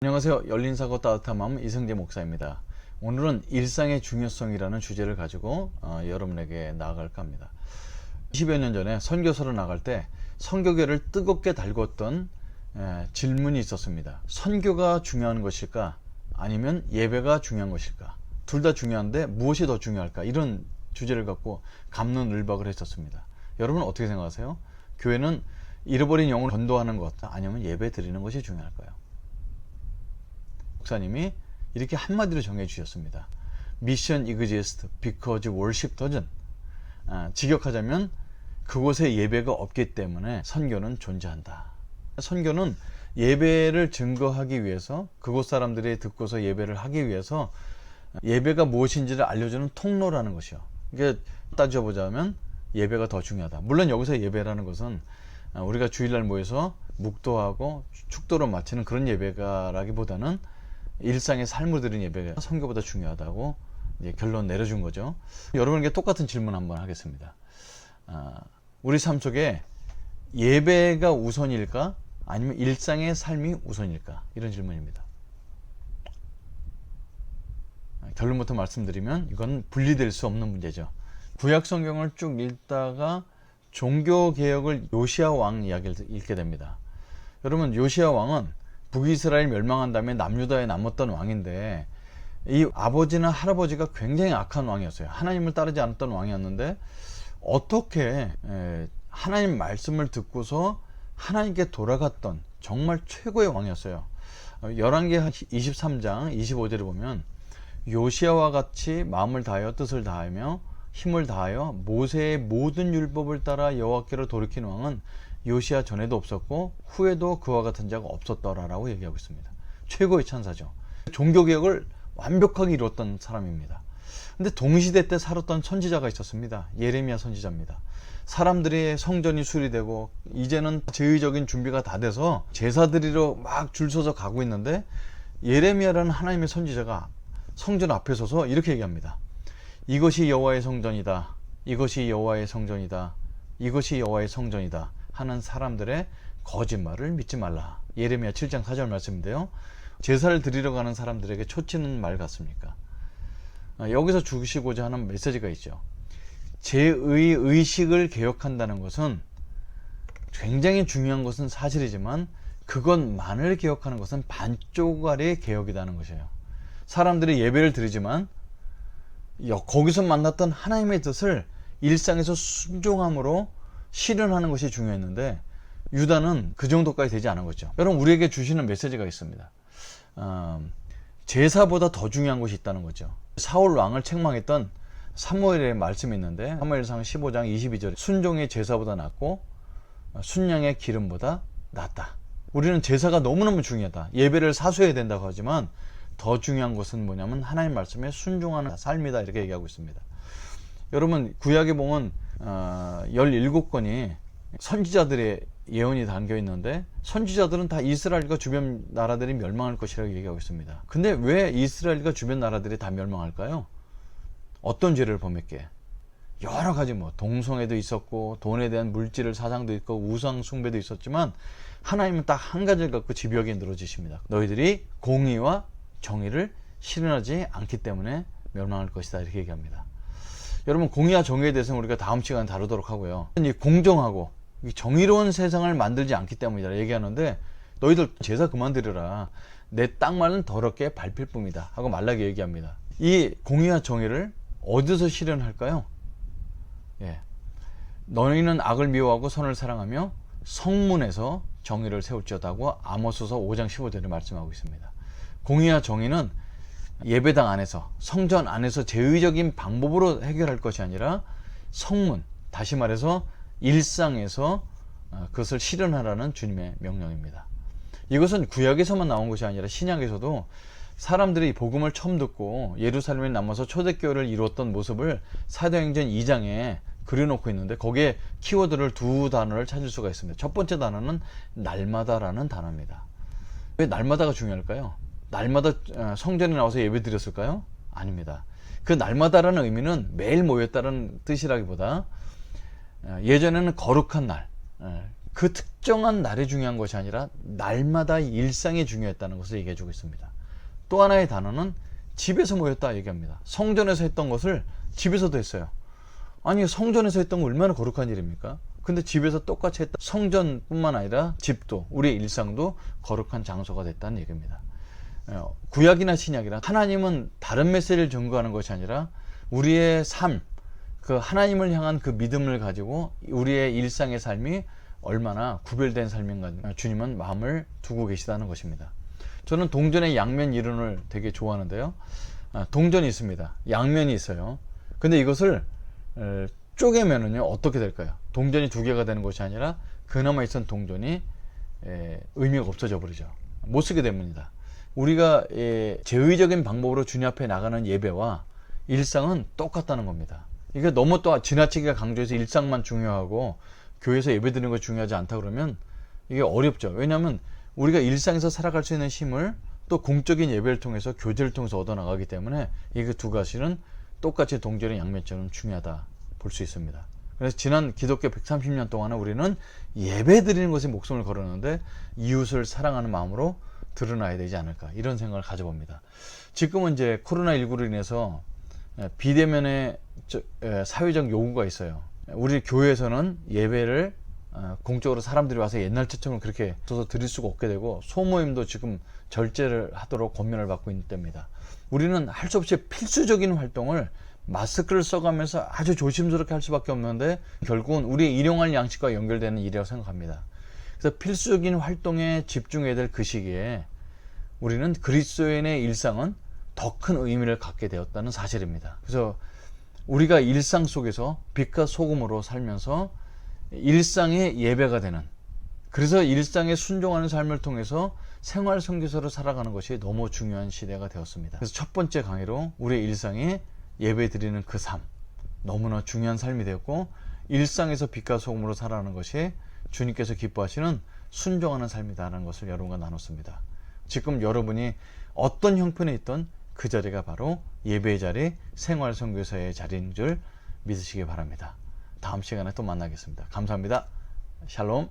안녕하세요. 열린사고 따뜻한 마음 이승재 목사입니다. 오늘은 일상의 중요성이라는 주제를 가지고 여러분에게 나아갈까 합니다. 20여 년 전에 선교사로 나갈 때 선교계를 뜨겁게 달궜던 질문이 있었습니다. 선교가 중요한 것일까? 아니면 예배가 중요한 것일까? 둘 다 중요한데 무엇이 더 중요할까? 이런 주제를 갖고 갑론을박을 했었습니다. 여러분은 어떻게 생각하세요? 교회는 잃어버린 영혼을 전도하는 것 아니면 예배 드리는 것이 중요할까요? 목사님이 이렇게 한마디로 정해 주셨습니다. Mission exists because worship doesn't. 직역하자면 그곳에 예배가 없기 때문에 선교는 존재한다. 선교는 예배를 증거하기 위해서, 그곳 사람들이 듣고서 예배를 하기 위해서 예배가 무엇인지를 알려주는 통로라는 것이요. 이게 따져보자면 예배가 더 중요하다. 물론 여기서 예배라는 것은 우리가 주일날 모여서 묵도하고 축도를 마치는 그런 예배가라기보다는 일상의 삶을 드린 예배가 선교보다 중요하다고 이제 결론 내려준 거죠. 여러분에게 똑같은 질문 한번 하겠습니다. 우리 삶 속에 예배가 우선일까? 아니면 일상의 삶이 우선일까? 이런 질문입니다. 결론부터 말씀드리면 이건 분리될 수 없는 문제죠. 구약 성경을 쭉 읽다가 종교개혁을 요시야 왕 이야기를 읽게 됩니다. 여러분, 요시야 왕은 북이스라엘 멸망한 다음에 남유다에 남았던 왕인데, 이 아버지나 할아버지가 굉장히 악한 왕이었어요. 하나님을 따르지 않았던 왕이었는데 어떻게 하나님 말씀을 듣고서 하나님께 돌아갔던 정말 최고의 왕이었어요. 열왕기 23장 25절에 보면 요시야와 같이 마음을 다하여 뜻을 다하며 힘을 다하여 모세의 모든 율법을 따라 여호와께로 돌이킨 왕은 요시야 전에도 없었고 후에도 그와 같은 자가 없었더라라고 얘기하고 있습니다. 최고의 천사죠. 종교개혁을 완벽하게 이루었던 사람입니다. 근데 동시대 때 살았던 선지자가 있었습니다. 예레미야 선지자입니다. 사람들의 성전이 수리되고 이제는 제의적인 준비가 다 돼서 제사 드리러 막 줄 서서 가고 있는데, 예레미야라는 하나님의 선지자가 성전 앞에 서서 이렇게 얘기합니다. 이것이 여호와의 성전이다. 이것이 여호와의 성전이다. 이것이 여호와의 성전이다 하는 사람들의 거짓말을 믿지 말라. 예레미야 7장 4절 말씀인데요. 제사를 드리러 가는 사람들에게 초치는 말 같습니까? 여기서 주시고자 하는 메시지가 있죠. 의식을 개혁한다는 것은 굉장히 중요한 것은 사실이지만 그것만을 개혁하는 것은 반쪽짜리의 개혁이라는 것이에요. 사람들이 예배를 드리지만 거기서 만났던 하나님의 뜻을 일상에서 순종함으로 실현하는 것이 중요했는데 유다는 그 정도까지 되지 않은 거죠. 여러분, 우리에게 주시는 메시지가 있습니다. 제사보다 더 중요한 것이 있다는 거죠. 사울 왕을 책망했던 사무엘의 말씀이 있는데 사무엘상 15장 22절에 순종의 제사보다 낫고 순양의 기름보다 낫다. 우리는 제사가 너무너무 중요하다. 예배를 사수해야 된다고 하지만 더 중요한 것은 뭐냐면 하나님 말씀에 순종하는 삶이다, 이렇게 얘기하고 있습니다. 여러분, 구약에 보면 17권이 선지자들의 예언이 담겨 있는데 선지자들은 다 이스라엘과 주변 나라들이 멸망할 것이라고 얘기하고 있습니다. 근데 왜 이스라엘과 주변 나라들이 다 멸망할까요? 어떤 죄를 범했기에? 여러 가지 동성애도 있었고 돈에 대한 물질 사상도 있고 우상 숭배도 있었지만 하나님은 딱 한 가지를 갖고 집요하게 늘어지십니다. 너희들이 공의와 정의를 실현하지 않기 때문에 멸망할 것이다, 이렇게 얘기합니다. 여러분, 공의와 정의에 대해서는 우리가 다음 시간에 다루도록 하고요. 이 공정하고 정의로운 세상을 만들지 않기 때문이다 얘기하는데, 너희들 제사 그만 드려라, 내 땅만은 더럽게 밟힐 뿐이다 하고 말라게 얘기합니다. 이 공의와 정의를 어디서 실현할까요? 너희는 악을 미워하고 선을 사랑하며 성문에서 정의를 세울지어다고 아모스서 5장 15절에 말씀하고 있습니다. 공의와 정의는 예배당 안에서, 성전 안에서 제의적인 방법으로 해결할 것이 아니라 성문, 다시 말해서 일상에서 그것을 실현하라는 주님의 명령입니다. 이것은 구약에서만 나온 것이 아니라 신약에서도 사람들이 복음을 처음 듣고 예루살렘에 남아서 초대교회를 이루었던 모습을 사도행전 2장에 그려놓고 있는데 거기에 키워드를 두 단어를 찾을 수가 있습니다. 첫 번째 단어는 날마다라는 단어입니다. 왜 날마다가 중요할까요? 날마다 성전에 나와서 예배 드렸을까요? 아닙니다. 그 날마다라는 의미는 매일 모였다는 뜻이라기보다 예전에는 거룩한 날, 그 특정한 날이 중요한 것이 아니라 날마다 일상이 중요했다는 것을 얘기해 주고 있습니다. 또 하나의 단어는 집에서 모였다 얘기합니다. 성전에서 했던 것을 집에서도 했어요. 아니, 성전에서 했던 거 얼마나 거룩한 일입니까? 근데 집에서 똑같이 했다. 성전뿐만 아니라 집도, 우리의 일상도 거룩한 장소가 됐다는 얘기입니다. 구약이나 신약이나 하나님은 다른 메시지를 전거하는 것이 아니라 우리의 삶, 그 하나님을 향한 그 믿음을 가지고 우리의 일상의 삶이 얼마나 구별된 삶인가 주님은 마음을 두고 계시다는 것입니다. 저는 동전의 양면 이론을 되게 좋아하는데요. 동전이 있습니다. 양면이 있어요. 근데 이것을 쪼개면은요 어떻게 될까요? 동전이 두 개가 되는 것이 아니라 그나마 있던 동전이 의미가 없어져 버리죠. 못 쓰게 됩니다. 우리가 제의적인 방법으로 주님 앞에 나가는 예배와 일상은 똑같다는 겁니다. 이게 너무 또 지나치게 강조해서 일상만 중요하고 교회에서 예배 드리는 거 중요하지 않다 그러면 이게 어렵죠. 왜냐하면 우리가 일상에서 살아갈 수 있는 힘을 또 공적인 예배를 통해서 교제를 통해서 얻어나가기 때문에 이게 두 가지는 똑같이 동전의 양면처럼 중요하다 볼 수 있습니다. 그래서 지난 기독교 130년 동안은 우리는 예배 드리는 것에 목숨을 걸었는데 이웃을 사랑하는 마음으로 드러나야 되지 않을까 이런 생각을 가져봅니다. 지금은 이제 코로나19로 인해서 비대면의 사회적 요구가 있어요. 우리 교회에서는 예배를 공적으로 사람들이 와서 옛날처럼 그렇게 써서 드릴 수가 없게 되고 소모임도 지금 절제를 하도록 권면을 받고 있는 때입니다. 우리는 할 수 없이 필수적인 활동을 마스크를 써가면서 아주 조심스럽게 할 수밖에 없는데 결국은 우리의 일용할 양식과 연결되는 일이라고 생각합니다. 그래서 필수적인 활동에 집중해야 될 그 시기에 우리는 그리스도인의 일상은 더 큰 의미를 갖게 되었다는 사실입니다. 그래서 우리가 일상 속에서 빛과 소금으로 살면서 일상의 예배가 되는, 그래서 일상에 순종하는 삶을 통해서 생활 선교사로 살아가는 것이 너무 중요한 시대가 되었습니다. 그래서 첫 번째 강의로 우리의 일상에 예배 드리는 그 삶, 너무나 중요한 삶이 되었고 일상에서 빛과 소금으로 살아가는 것이 주님께서 기뻐하시는 순종하는 삶이다라는 것을 여러분과 나눴습니다. 지금 여러분이 어떤 형편에 있던 그 자리가 바로 예배의 자리, 생활 선교사의 자리인 줄 믿으시기 바랍니다. 다음 시간에 또 만나겠습니다. 감사합니다. 샬롬.